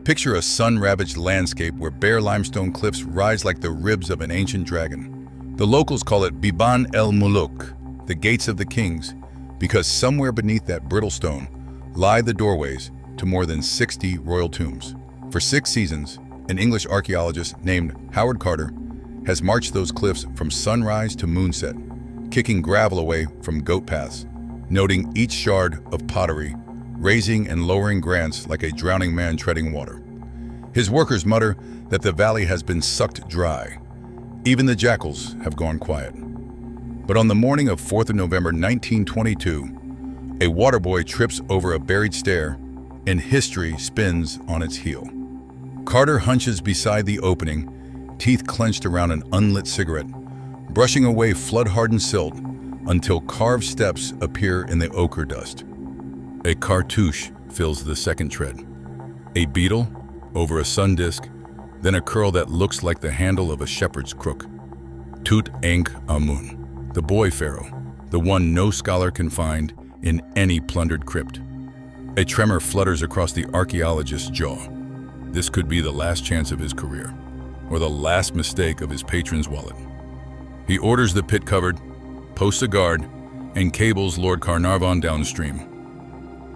Picture a sun-ravaged landscape where bare limestone cliffs rise like the ribs of an ancient dragon. The locals call it Biban el Muluk, the gates of the kings, because somewhere beneath that brittle stone lie the doorways to more than 60 royal tombs. For 6 seasons, an English archaeologist named Howard Carter has marched those cliffs from sunrise to moonset, kicking gravel away from goat paths, noting each shard of pottery, raising and lowering grants like a drowning man treading water. His workers mutter that the valley has been sucked dry. Even the jackals have gone quiet. But on the morning of 4th of November 1922, a water boy trips over a buried stair and history spins on its heel. Carter hunches beside the opening, teeth clenched around an unlit cigarette, brushing away flood-hardened silt until carved steps appear in the ochre dust. A cartouche fills the second tread. A beetle over a sun disk, then a curl that looks like the handle of a shepherd's crook. Tutankhamun, the boy pharaoh, the one no scholar can find in any plundered crypt. A tremor flutters across the archaeologist's jaw. This could be the last chance of his career, or the last mistake of his patron's wallet. He orders the pit covered, posts a guard, and cables Lord Carnarvon downstream.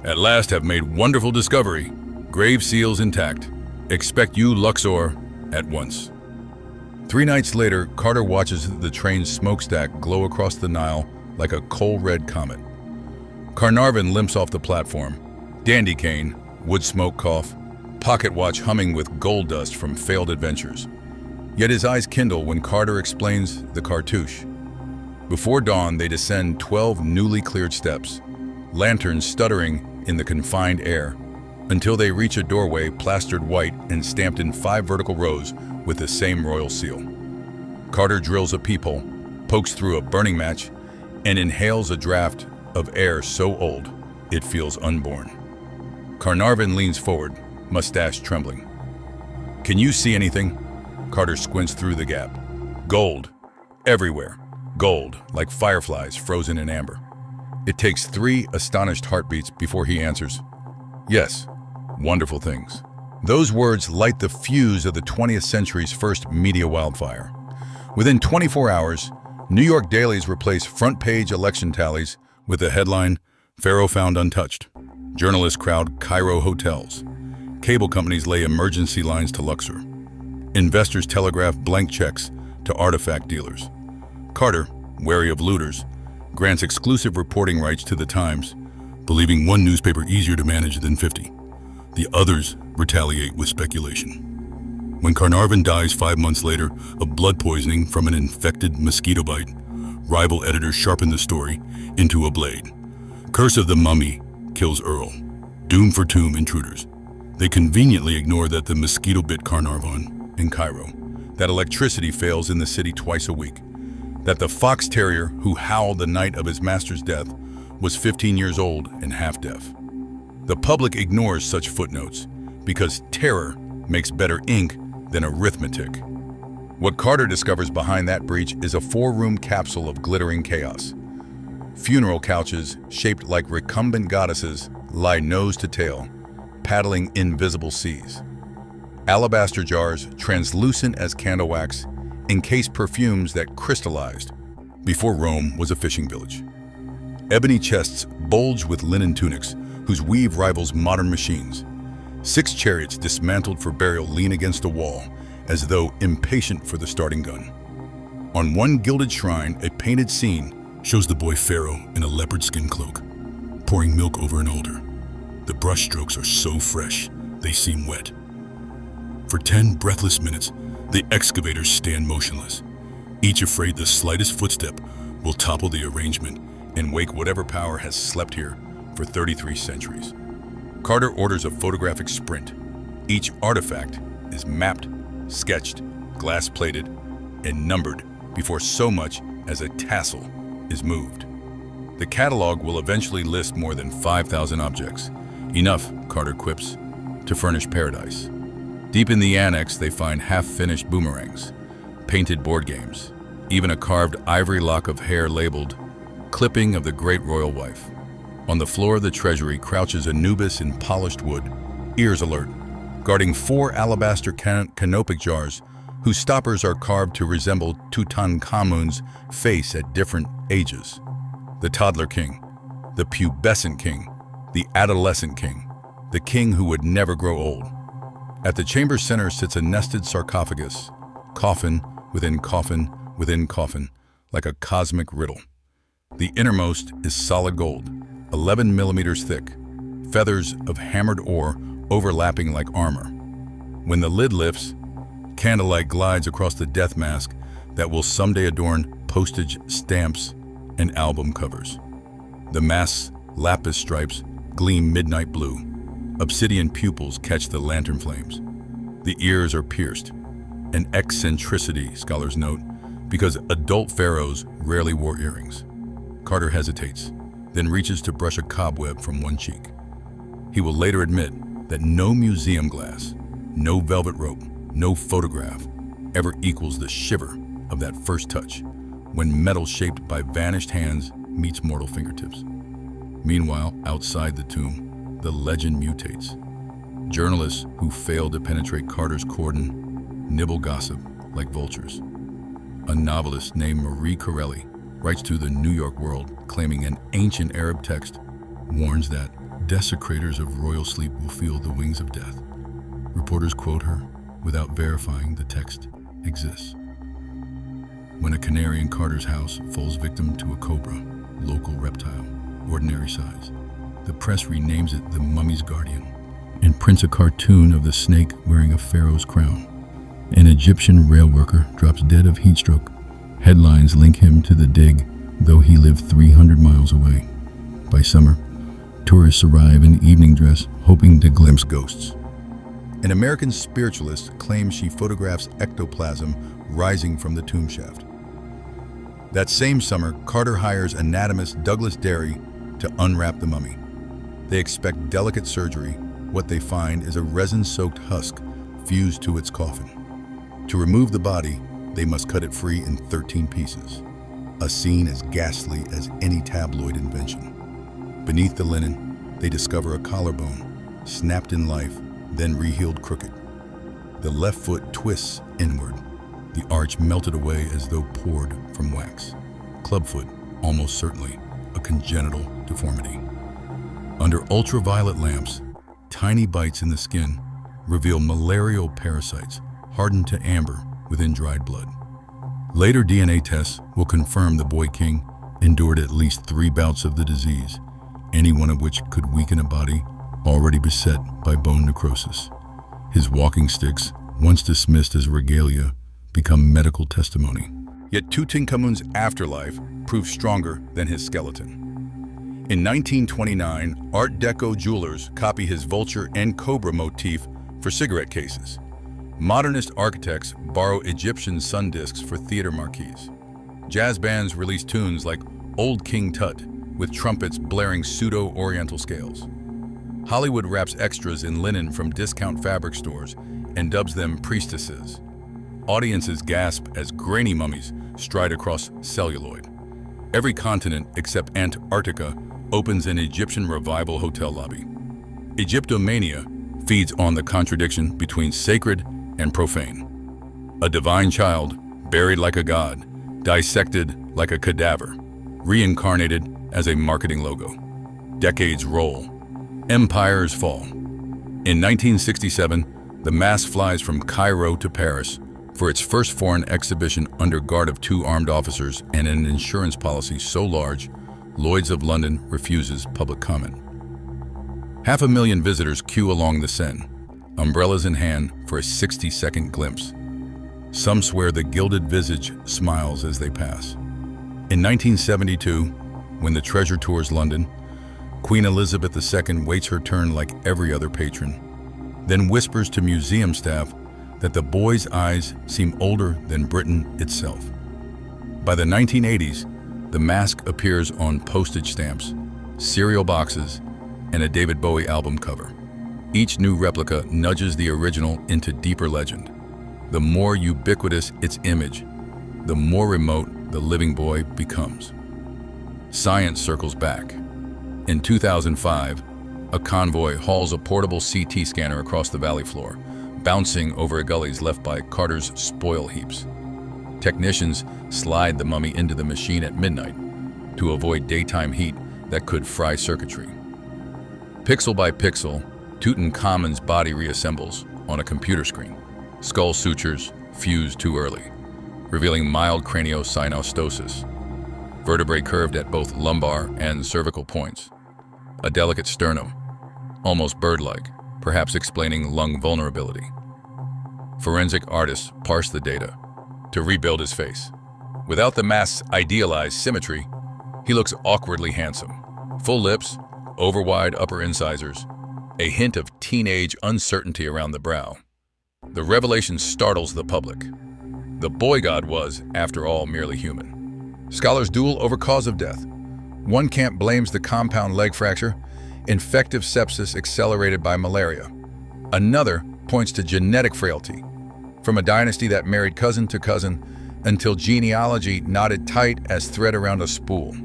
At last have made wonderful discovery. Grave seals intact. Expect you, Luxor, at once. 3 nights later, Carter watches the train's smokestack glow across the Nile like a coal-red comet. Carnarvon limps off the platform, dandy cane, wood smoke cough, pocket watch humming with gold dust from failed adventures. Yet his eyes kindle when Carter explains the cartouche. Before dawn, they descend 12 newly cleared steps, lanterns stuttering in the confined air, until they reach a doorway plastered white and stamped in 5 vertical rows with the same royal seal. Carter drills a peephole, pokes through a burning match, and inhales a draft of air so old it feels unborn. Carnarvon leans forward, mustache trembling. "Can you see anything?" Carter squints through the gap. Gold. Everywhere. Gold, like fireflies frozen in amber. It takes 3 astonished heartbeats before he answers, "Yes, wonderful things." Those words light the fuse of the 20th century's first media wildfire. Within 24 hours, New York dailies replace front-page election tallies with the headline, "Pharaoh Found Untouched." Journalists crowd Cairo hotels. Cable companies lay emergency lines to Luxor. Investors telegraph blank checks to artifact dealers. Carter, wary of looters, grants exclusive reporting rights to the Times, believing one newspaper easier to manage than 50. The others retaliate with speculation. When Carnarvon dies 5 months later of blood poisoning from an infected mosquito bite, rival editors sharpen the story into a blade. Curse of the Mummy kills Earl. Doom for tomb intruders. They conveniently ignore that the mosquito bit Carnarvon in Cairo, that electricity fails in the city twice a week, that the fox terrier who howled the night of his master's death was 15 years old and half-deaf. The public ignores such footnotes because terror makes better ink than arithmetic. What Carter discovers behind that breach is a 4-room capsule of glittering chaos. Funeral couches shaped like recumbent goddesses lie nose to tail, paddling invisible seas. Alabaster jars, translucent as candle wax, encase perfumes that crystallized before Rome was a fishing village. Ebony chests bulge with linen tunics whose weave rivals modern machines. 6 chariots dismantled for burial lean against a wall as though impatient for the starting gun. On one gilded shrine, a painted scene shows the boy pharaoh in a leopard skin cloak, pouring milk over an altar. The brush strokes are so fresh, they seem wet. For 10 breathless minutes, the excavators stand motionless, each afraid the slightest footstep will topple the arrangement and wake whatever power has slept here for 33 centuries. Carter orders a photographic sprint. Each artifact is mapped, sketched, glass-plated, and numbered before so much as a tassel is moved. The catalog will eventually list more than 5,000 objects. Enough, Carter quips, to furnish paradise. Deep in the annex, they find half-finished boomerangs, painted board games, even a carved ivory lock of hair labeled "Clipping of the Great Royal Wife." On the floor of the treasury crouches Anubis in polished wood, ears alert, guarding 4 alabaster canopic jars whose stoppers are carved to resemble Tutankhamun's face at different ages. The toddler king, the pubescent king, the adolescent king, the king who would never grow old. At the chamber's center sits a nested sarcophagus, coffin within coffin within coffin, like a cosmic riddle. The innermost is solid gold, 11 millimeters thick, feathers of hammered ore overlapping like armor. When the lid lifts, candlelight glides across the death mask that will someday adorn postage stamps and album covers. The mask's lapis stripes gleam midnight blue. Obsidian pupils catch the lantern flames. The ears are pierced, an eccentricity, scholars note, because adult pharaohs rarely wore earrings. Carter hesitates, then reaches to brush a cobweb from one cheek. He will later admit that no museum glass, no velvet rope, no photograph ever equals the shiver of that first touch when metal shaped by vanished hands meets mortal fingertips. Meanwhile, outside the tomb, the legend mutates. Journalists who fail to penetrate Carter's cordon nibble gossip like vultures. A novelist named Marie Corelli writes to the New York World claiming an ancient Arab text warns that desecrators of royal sleep will feel the wings of death. Reporters quote her without verifying the text exists. When a canary in Carter's house falls victim to a cobra, local reptile, ordinary size, the press renames it the mummy's guardian and prints a cartoon of the snake wearing a pharaoh's crown. An Egyptian rail worker drops dead of heat stroke. Headlines link him to the dig, though he lived 300 miles away. By summer, tourists arrive in evening dress, hoping to glimpse ghosts. An American spiritualist claims she photographs ectoplasm rising from the tomb shaft. That same summer, Carter hires anatomist Douglas Derry to unwrap the mummy. They expect delicate surgery. What they find is a resin-soaked husk fused to its coffin. To remove the body, they must cut it free in 13 pieces, a scene as ghastly as any tabloid invention. Beneath the linen, they discover a collarbone, snapped in life, then rehealed crooked. The left foot twists inward, the arch melted away as though poured from wax. Clubfoot, almost certainly a congenital deformity. Under ultraviolet lamps, tiny bites in the skin reveal malarial parasites hardened to amber within dried blood. Later DNA tests will confirm the boy king endured at least 3 bouts of the disease, any one of which could weaken a body already beset by bone necrosis. His walking sticks, once dismissed as regalia, become medical testimony. Yet Tutankhamun's afterlife proved stronger than his skeleton. In 1929, Art Deco jewelers copy his vulture and cobra motif for cigarette cases. Modernist architects borrow Egyptian sun discs for theater marquees. Jazz bands release tunes like Old King Tut with trumpets blaring pseudo-oriental scales. Hollywood wraps extras in linen from discount fabric stores and dubs them priestesses. Audiences gasp as grainy mummies stride across celluloid. Every continent except Antarctica opens an Egyptian revival hotel lobby. Egyptomania feeds on the contradiction between sacred and profane. A divine child, buried like a god, dissected like a cadaver, reincarnated as a marketing logo. Decades roll. Empires fall. In 1967, the mass flies from Cairo to Paris for its first foreign exhibition under guard of 2 armed officers and an insurance policy so large, Lloyd's of London refuses public comment. 500,000 visitors queue along the Seine, umbrellas in hand for a 60-second glimpse. Some swear the gilded visage smiles as they pass. In 1972, when the treasure tours London, Queen Elizabeth II waits her turn like every other patron, then whispers to museum staff that the boy's eyes seem older than Britain itself. By the 1980s, the mask appears on postage stamps, cereal boxes, and a David Bowie album cover. Each new replica nudges the original into deeper legend. The more ubiquitous its image, the more remote the living boy becomes. Science circles back. In 2005, A convoy hauls a portable CT scanner across the valley floor, bouncing over gullies left by Carter's spoil heaps. Technicians slide the mummy into the machine at midnight to avoid daytime heat that could fry circuitry. Pixel by pixel, Tutankhamun's body reassembles on a computer screen. Skull sutures fuse too early, revealing mild craniosynostosis, vertebrae curved at both lumbar and cervical points, a delicate sternum, almost bird-like, perhaps explaining lung vulnerability. Forensic artists parse the data to rebuild his face. Without the mask's idealized symmetry, he looks awkwardly handsome. Full lips, over-wide upper incisors, a hint of teenage uncertainty around the brow. The revelation startles the public. The boy god was, after all, merely human. Scholars duel over cause of death. One camp blames the compound leg fracture, infective sepsis accelerated by malaria. Another points to genetic frailty, from a dynasty that married cousin to cousin until genealogy knotted tight as thread around a spool.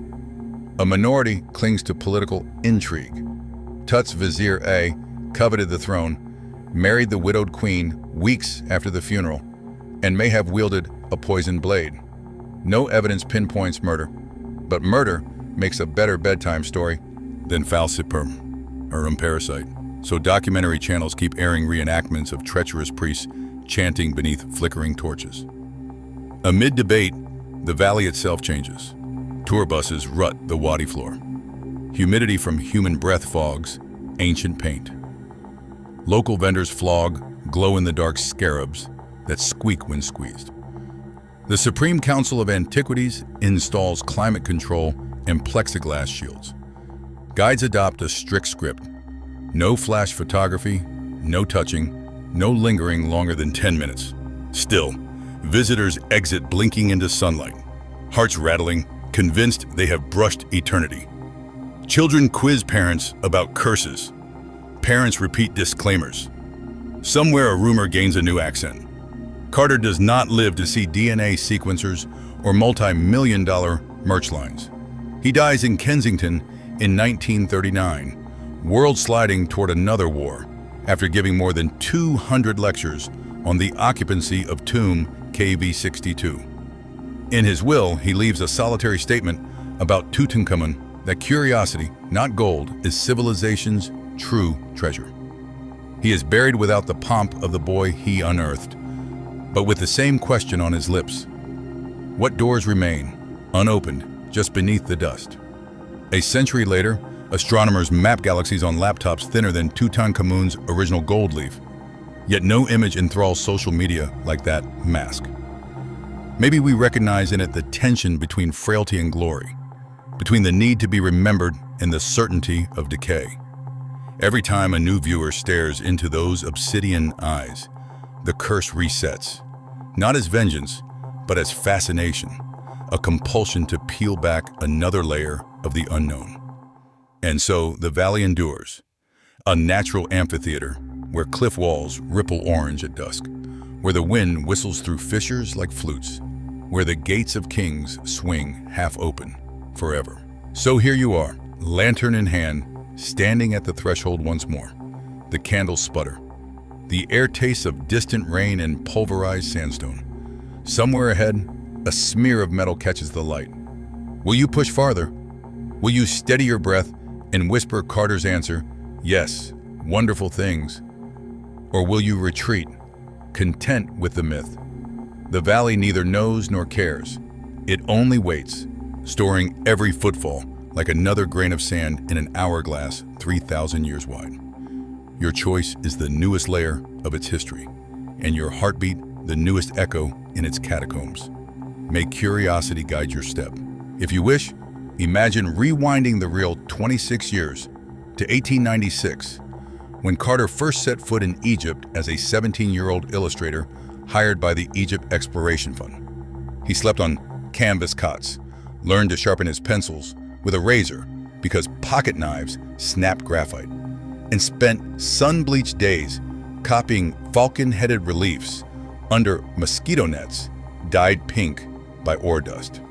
A minority clings to political intrigue. Tut's Vizier A coveted the throne, married the widowed queen weeks after the funeral, and may have wielded a poisoned blade. No evidence pinpoints murder, but murder makes a better bedtime story than falciparum or parasite. So documentary channels keep airing reenactments of treacherous priests chanting beneath flickering torches. Amid debate, the valley itself changes. Tour buses rut the wadi floor. Humidity from human breath fogs ancient paint. Local vendors flog glow-in-the-dark scarabs that squeak when squeezed. The Supreme Council of Antiquities installs climate control and plexiglass shields. Guides adopt a strict script. No flash photography, no touching, no lingering longer than 10 minutes. Still, visitors exit blinking into sunlight, hearts rattling, convinced they have brushed eternity. Children quiz parents about curses. Parents repeat disclaimers. Somewhere a rumor gains a new accent. Carter does not live to see DNA sequencers or multi-million-dollar merch lines. He dies in Kensington in 1939, world sliding toward another war after giving more than 200 lectures on the occupancy of tomb KV-62. In his will, he leaves a solitary statement about Tutankhamun that curiosity, not gold, is civilization's true treasure. He is buried without the pomp of the boy he unearthed, but with the same question on his lips. What doors remain, unopened, just beneath the dust? A century later, astronomers map galaxies on laptops thinner than Tutankhamun's original gold leaf. Yet no image enthralls social media like that mask. Maybe we recognize in it the tension between frailty and glory, between the need to be remembered and the certainty of decay. Every time a new viewer stares into those obsidian eyes, the curse resets, not as vengeance, but as fascination, a compulsion to peel back another layer of the unknown. And so the valley endures, a natural amphitheater where cliff walls ripple orange at dusk, where the wind whistles through fissures like flutes, where the gates of kings swing half open forever. So here you are, lantern in hand, standing at the threshold once more. The candles sputter. The air tastes of distant rain and pulverized sandstone. Somewhere ahead, a smear of metal catches the light. Will you push farther? Will you steady your breath and whisper Carter's answer, yes, wonderful things? Or will you retreat, content with the myth? The valley neither knows nor cares. It only waits, storing every footfall like another grain of sand in an hourglass 3,000 years wide. Your choice is the newest layer of its history, and your heartbeat the newest echo in its catacombs. May curiosity guide your step. If you wish, imagine rewinding the reel 26 years to 1896, when Carter first set foot in Egypt as a 17-year-old illustrator hired by the Egypt Exploration Fund. He slept on canvas cots, learned to sharpen his pencils with a razor because pocket knives snapped graphite, and spent sun-bleached days copying falcon-headed reliefs under mosquito nets dyed pink by ore dust.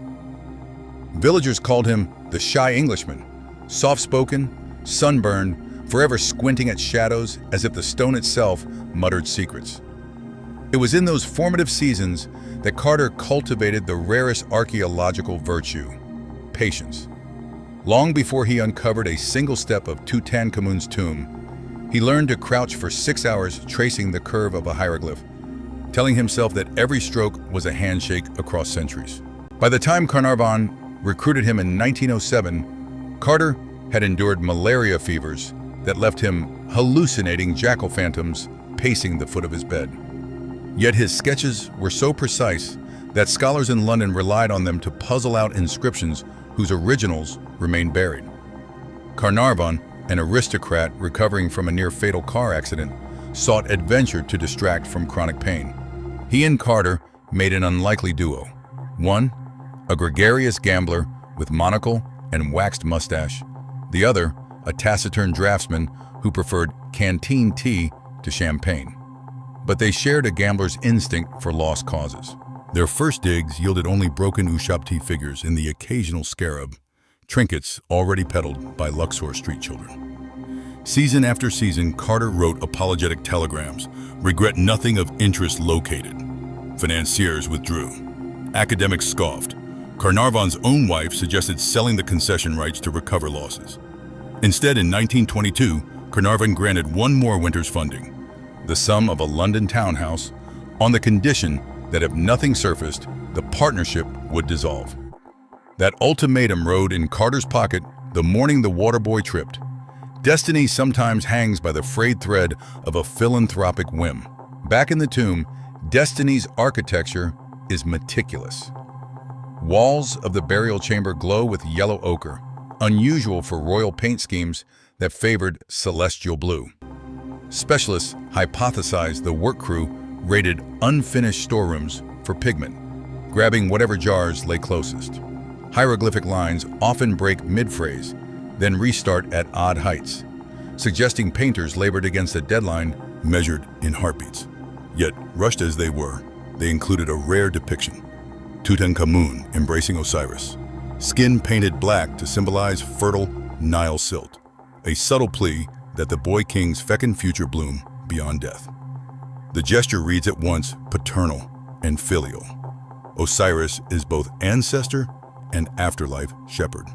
Villagers called him the shy Englishman, soft-spoken, sunburned, forever squinting at shadows as if the stone itself muttered secrets. It was in those formative seasons that Carter cultivated the rarest archaeological virtue, patience. Long before he uncovered a single step of Tutankhamun's tomb, he learned to crouch for 6 hours tracing the curve of a hieroglyph, telling himself that every stroke was a handshake across centuries. By the time Carnarvon recruited him in 1907, Carter had endured malaria fevers that left him hallucinating jackal phantoms pacing the foot of his bed. Yet his sketches were so precise that scholars in London relied on them to puzzle out inscriptions whose originals remained buried. Carnarvon, an aristocrat recovering from a near-fatal car accident, sought adventure to distract from chronic pain. He and Carter made an unlikely duo. One, a gregarious gambler with monocle and waxed mustache. The other, a taciturn draftsman who preferred canteen tea to champagne. But they shared a gambler's instinct for lost causes. Their first digs yielded only broken Ushabti figures and the occasional scarab, trinkets already peddled by Luxor street children. Season after season, Carter wrote apologetic telegrams, regret nothing of interest located. Financiers withdrew. Academics scoffed. Carnarvon's own wife suggested selling the concession rights to recover losses. Instead, in 1922, Carnarvon granted one more winter's funding, the sum of a London townhouse, on the condition that if nothing surfaced, the partnership would dissolve. That ultimatum rode in Carter's pocket the morning the waterboy tripped. Destiny sometimes hangs by the frayed thread of a philanthropic whim. Back in the tomb, Destiny's architecture is meticulous. Walls of the burial chamber glow with yellow ochre, unusual for royal paint schemes that favored celestial blue. Specialists hypothesized the work crew raided unfinished storerooms for pigment, grabbing whatever jars lay closest. Hieroglyphic lines often break mid-phrase, then restart at odd heights, suggesting painters labored against a deadline measured in heartbeats. Yet, rushed as they were, they included a rare depiction: Tutankhamun embracing Osiris, skin painted black to symbolize fertile Nile silt, a subtle plea that the boy king's fecund future bloom beyond death. The gesture reads at once paternal and filial. Osiris is both ancestor and afterlife shepherd.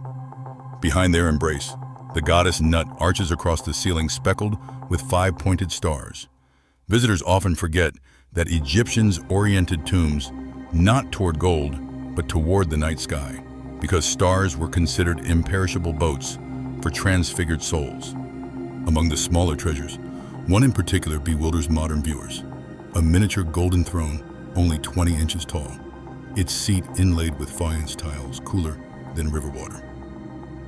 Behind their embrace, the goddess nut arches across the ceiling speckled with 5 pointed stars. Visitors often forget that Egyptians oriented tombs not toward gold, but toward the night sky, because stars were considered imperishable boats for transfigured souls. Among the smaller treasures, one in particular bewilders modern viewers: a miniature golden throne only 20 inches tall, its seat inlaid with faience tiles cooler than river water.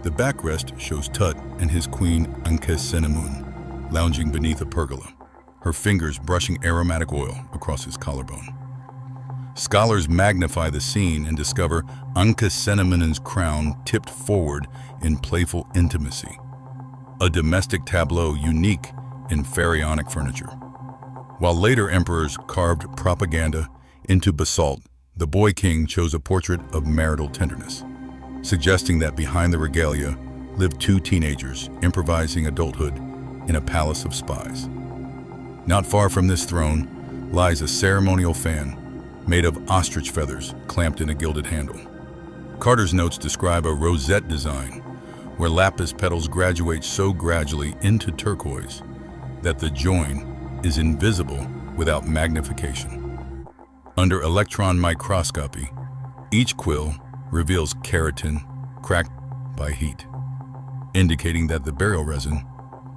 The backrest shows Tut and his queen Ankhesenamun lounging beneath a pergola, her fingers brushing aromatic oil across his collarbone. Scholars magnify the scene and discover Ankhesenamun's crown tipped forward in playful intimacy, a domestic tableau unique in pharaonic furniture. While later emperors carved propaganda into basalt, the boy king chose a portrait of marital tenderness, suggesting that behind the regalia lived 2 teenagers improvising adulthood in a palace of spies. Not far from this throne lies a ceremonial fan made of ostrich feathers clamped in a gilded handle. Carter's notes describe a rosette design where lapis petals graduate so gradually into turquoise that the join is invisible without magnification. Under electron microscopy, each quill reveals keratin cracked by heat, indicating that the burial resin,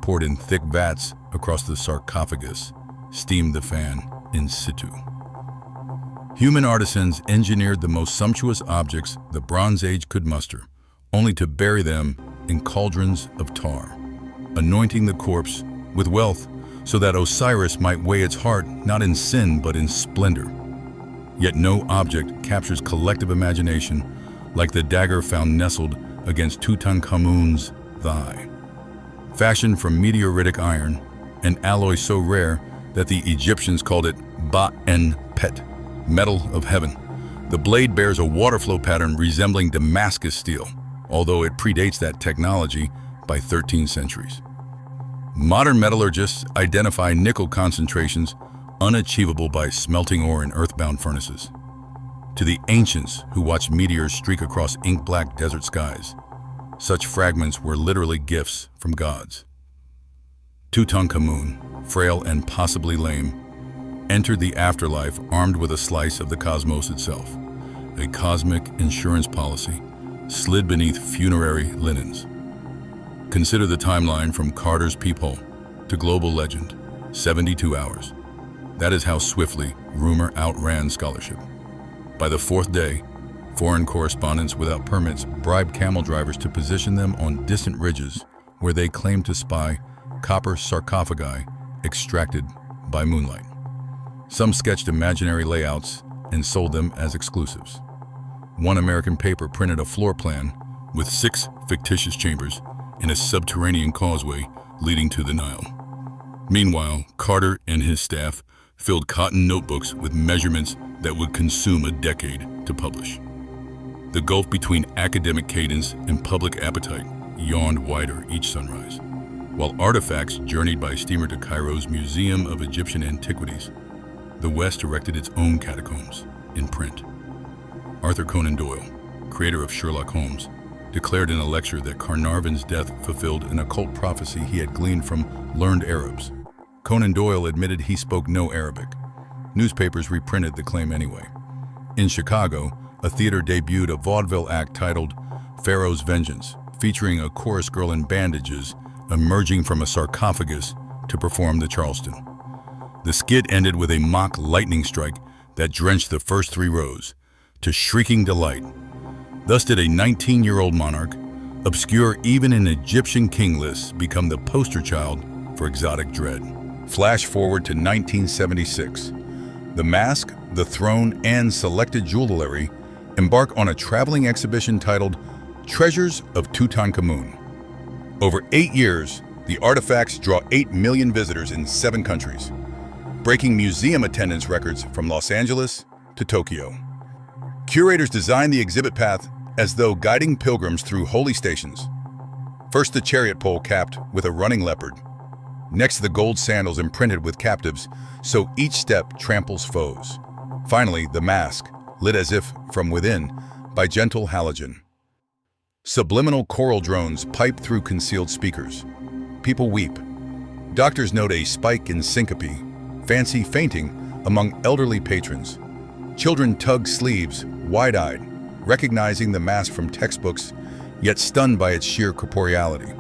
poured in thick vats across the sarcophagus, steamed the fan in situ. Human artisans engineered the most sumptuous objects the Bronze Age could muster, only to bury them in cauldrons of tar, anointing the corpse with wealth so that Osiris might weigh its heart not in sin but in splendor. Yet no object captures collective imagination like the dagger found nestled against Tutankhamun's thigh. Fashioned from meteoritic iron, an alloy so rare that the Egyptians called it Ba-en-Pet, metal of heaven, the blade bears a water flow pattern resembling Damascus steel, although it predates that technology by 13 centuries. Modern metallurgists identify nickel concentrations unachievable by smelting ore in earthbound furnaces. To the ancients who watched meteors streak across ink-black desert skies, such fragments were literally gifts from gods. Tutankhamun, frail and possibly lame, entered the afterlife armed with a slice of the cosmos itself. A cosmic insurance policy slid beneath funerary linens. Consider the timeline from Carter's peephole to global legend, 72 hours. That is how swiftly rumor outran scholarship. By the fourth day, foreign correspondents without permits bribed camel drivers to position them on distant ridges where they claimed to spy copper sarcophagi extracted by moonlight. Some sketched imaginary layouts and sold them as exclusives. One American paper printed a floor plan with 6 fictitious chambers in a subterranean causeway leading to the Nile. Meanwhile, Carter and his staff filled cotton notebooks with measurements that would consume a decade to publish. The gulf between academic cadence and public appetite yawned wider each sunrise, while artifacts journeyed by steamer to Cairo's Museum of Egyptian Antiquities. The West erected its own catacombs in print. Arthur Conan Doyle, creator of Sherlock Holmes, declared in a lecture that Carnarvon's death fulfilled an occult prophecy he had gleaned from learned Arabs. Conan Doyle admitted he spoke no Arabic. Newspapers reprinted the claim anyway. In Chicago, a theater debuted a vaudeville act titled Pharaoh's Vengeance, featuring a chorus girl in bandages emerging from a sarcophagus to perform the Charleston. The skit ended with a mock lightning strike that drenched the first 3 rows, to shrieking delight. Thus did a 19-year-old monarch, obscure even in Egyptian king lists, become the poster child for exotic dread. Flash forward to 1976. The Mask, the Throne, and selected jewelry embark on a traveling exhibition titled Treasures of Tutankhamun. Over 8 years, the artifacts draw 8 million visitors in 7 countries, breaking museum attendance records from Los Angeles to Tokyo. Curators designed the exhibit path as though guiding pilgrims through holy stations. First, the chariot pole capped with a running leopard. Next, the gold sandals imprinted with captives, so each step tramples foes. Finally, the mask, lit as if from within by gentle halogen. Subliminal choral drones pipe through concealed speakers. People weep. Doctors note a spike in syncope, fancy fainting among elderly patrons. Children tug sleeves, wide-eyed, recognizing the mask from textbooks, yet stunned by its sheer corporeality.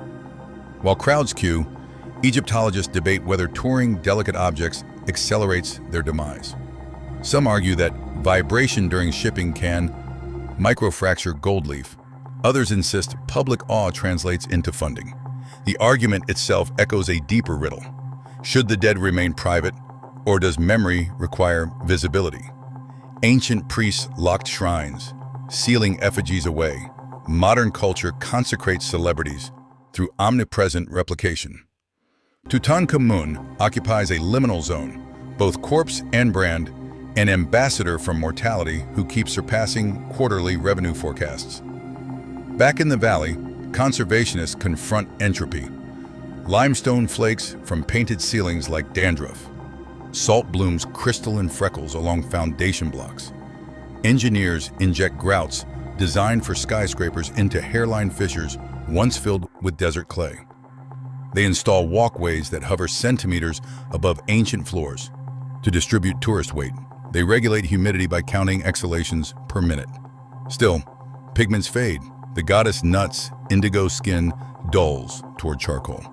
While crowds queue, Egyptologists debate whether touring delicate objects accelerates their demise. Some argue that vibration during shipping can microfracture gold leaf. Others insist public awe translates into funding. The argument itself echoes a deeper riddle. Should the dead remain private, or does memory require visibility? Ancient priests locked shrines, sealing effigies away. Modern culture consecrates celebrities through omnipresent replication. Tutankhamun occupies a liminal zone, both corpse and brand, an ambassador from mortality who keeps surpassing quarterly revenue forecasts. Back in the valley, conservationists confront entropy. Limestone flakes from painted ceilings like dandruff. Salt blooms crystalline freckles along foundation blocks. Engineers inject grouts designed for skyscrapers into hairline fissures once filled with desert clay. They install walkways that hover centimeters above ancient floors. To distribute tourist weight, they regulate humidity by counting exhalations per minute. Still, pigments fade. The goddess Nut's indigo skin dulls toward charcoal.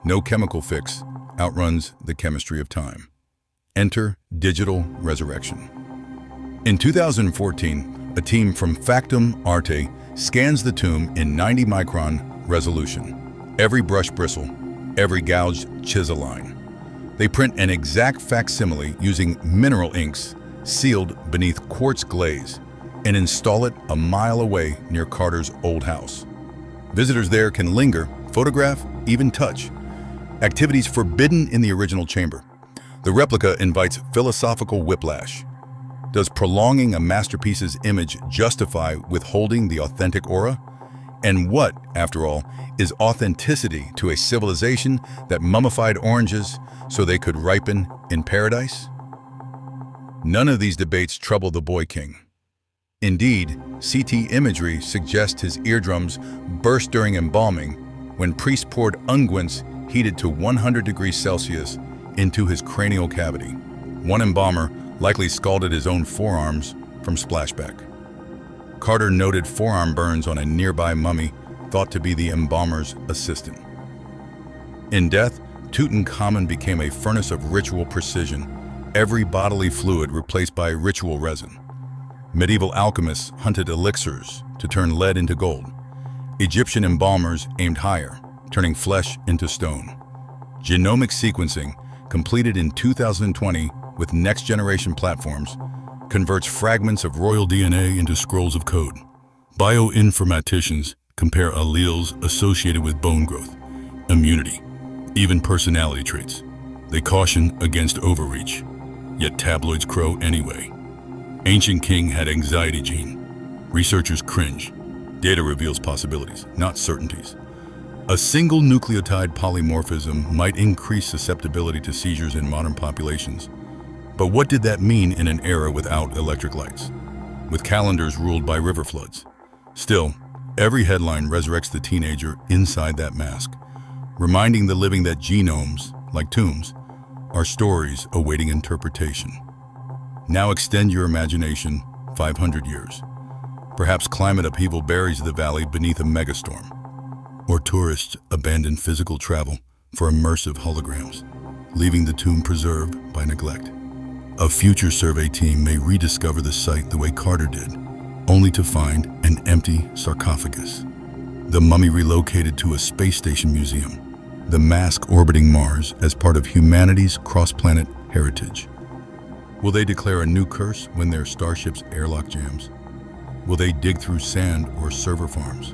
No chemical fix outruns the chemistry of time. Enter digital resurrection. In 2014, a team from Factum Arte scans the tomb in 90-micron resolution. Every brush bristle, every gouged chisel line. They print an exact facsimile using mineral inks sealed beneath quartz glaze and install it a mile away near Carter's old house. Visitors there can linger, photograph, even touch. Activities forbidden in the original chamber. The replica invites philosophical whiplash. Does prolonging a masterpiece's image justify withholding the authentic aura? And what, after all, is authenticity to a civilization that mummified oranges so they could ripen in paradise? None of these debates trouble the boy king. Indeed, CT imagery suggests his eardrums burst during embalming when priests poured unguents heated to 100 degrees Celsius into his cranial cavity. One embalmer likely scalded his own forearms from splashback. Carter noted forearm burns on a nearby mummy thought to be the embalmer's assistant. In death, Tutankhamun became a furnace of ritual precision, every bodily fluid replaced by ritual resin. Medieval alchemists hunted elixirs to turn lead into gold. Egyptian embalmers aimed higher, turning flesh into stone. Genomic sequencing, completed in 2020 with next-generation platforms, converts fragments of royal DNA into scrolls of code. Bioinformaticians compare alleles associated with bone growth, immunity, even personality traits. They caution against overreach, yet tabloids crow anyway. Ancient king had anxiety gene. Researchers cringe. Data reveals possibilities, not certainties. A single nucleotide polymorphism might increase susceptibility to seizures in modern populations. But what did that mean in an era without electric lights, with calendars ruled by river floods? Still, every headline resurrects the teenager inside that mask, reminding the living that genomes, like tombs, are stories awaiting interpretation. Now extend your imagination 500 years. Perhaps climate upheaval buries the valley beneath a megastorm, or tourists abandon physical travel for immersive holograms, leaving the tomb preserved by neglect. A future survey team may rediscover the site the way Carter did, only to find an empty sarcophagus. The mummy relocated to a space station museum, the mask orbiting Mars as part of humanity's cross-planet heritage. Will they declare a new curse when their starship's airlock jams? Will they dig through sand or server farms?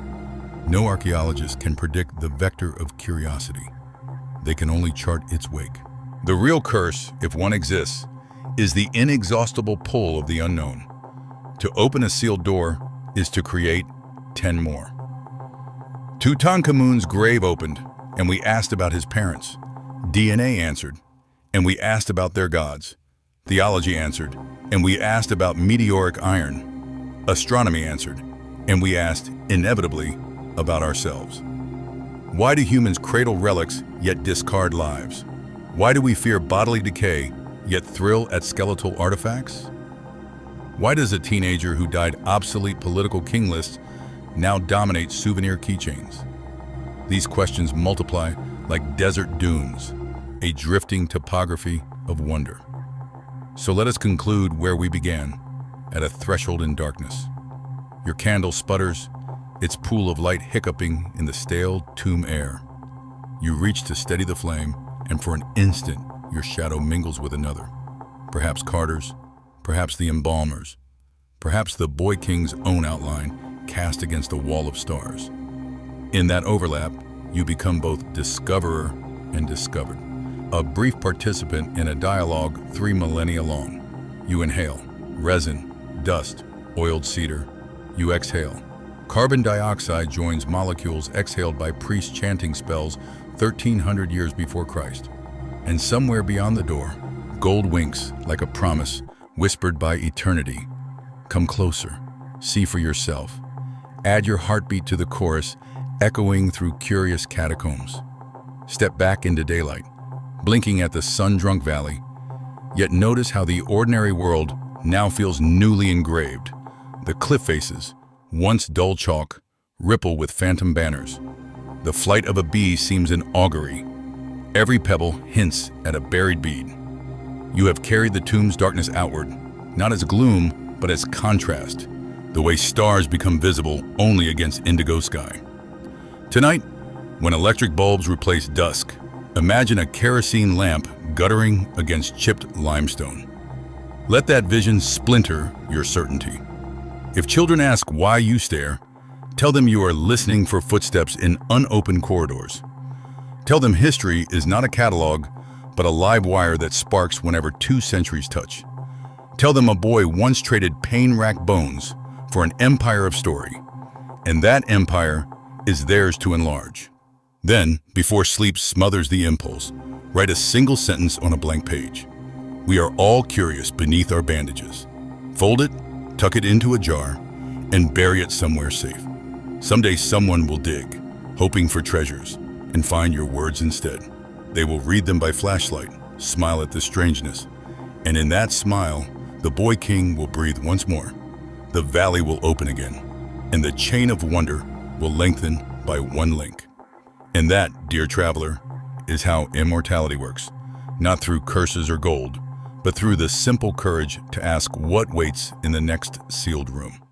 No archaeologist can predict the vector of curiosity. They can only chart its wake. The real curse, if one exists, is the inexhaustible pull of the unknown. To open a sealed door is to create 10 more. Tutankhamun's grave opened, and we asked about his parents. DNA answered, and we asked about their gods. Theology answered, and we asked about meteoric iron. Astronomy answered, and we asked, inevitably, about ourselves. Why do humans cradle relics yet discard lives? Why do we fear bodily decay yet thrill at skeletal artifacts? Why does a teenager who died obsolete political king lists now dominate souvenir keychains? These questions multiply like desert dunes, a drifting topography of wonder. So let us conclude where we began, at a threshold in darkness. Your candle sputters, its pool of light hiccuping in the stale tomb air. You reach to steady the flame, and for an instant, your shadow mingles with another. Perhaps Carter's, perhaps the embalmer's, perhaps the boy king's own outline cast against a wall of stars. In that overlap, you become both discoverer and discovered, a brief participant in a dialogue 3 millennia long. You inhale resin, dust, oiled cedar. You exhale. Carbon dioxide joins molecules exhaled by priests chanting spells 1,300 years before Christ. And somewhere beyond the door, gold winks like a promise whispered by eternity. Come closer, see for yourself. Add your heartbeat to the chorus, echoing through curious catacombs. Step back into daylight, blinking at the sun-drunk valley, yet notice how the ordinary world now feels newly engraved. The cliff faces, once dull chalk, ripple with phantom banners. The flight of a bee seems an augury. Every pebble hints at a buried bead. You have carried the tomb's darkness outward, not as gloom, but as contrast, the way stars become visible only against indigo sky. Tonight, when electric bulbs replace dusk, imagine a kerosene lamp guttering against chipped limestone. Let that vision splinter your certainty. If children ask why you stare, tell them you are listening for footsteps in unopened corridors. Tell them history is not a catalog, but a live wire that sparks whenever 2 centuries touch. Tell them a boy once traded pain-racked bones for an empire of story, and that empire is theirs to enlarge. Then, before sleep smothers the impulse, write a single sentence on a blank page. We are all curious beneath our bandages. Fold it, tuck it into a jar, and bury it somewhere safe. Someday someone will dig, hoping for treasures, and find your words instead. They will read them by flashlight, smile at the strangeness, and in that smile, the boy king will breathe once more. The valley will open again, and the chain of wonder will lengthen by one link. And that, dear traveler, is how immortality works, not through curses or gold, but through the simple courage to ask what waits in the next sealed room.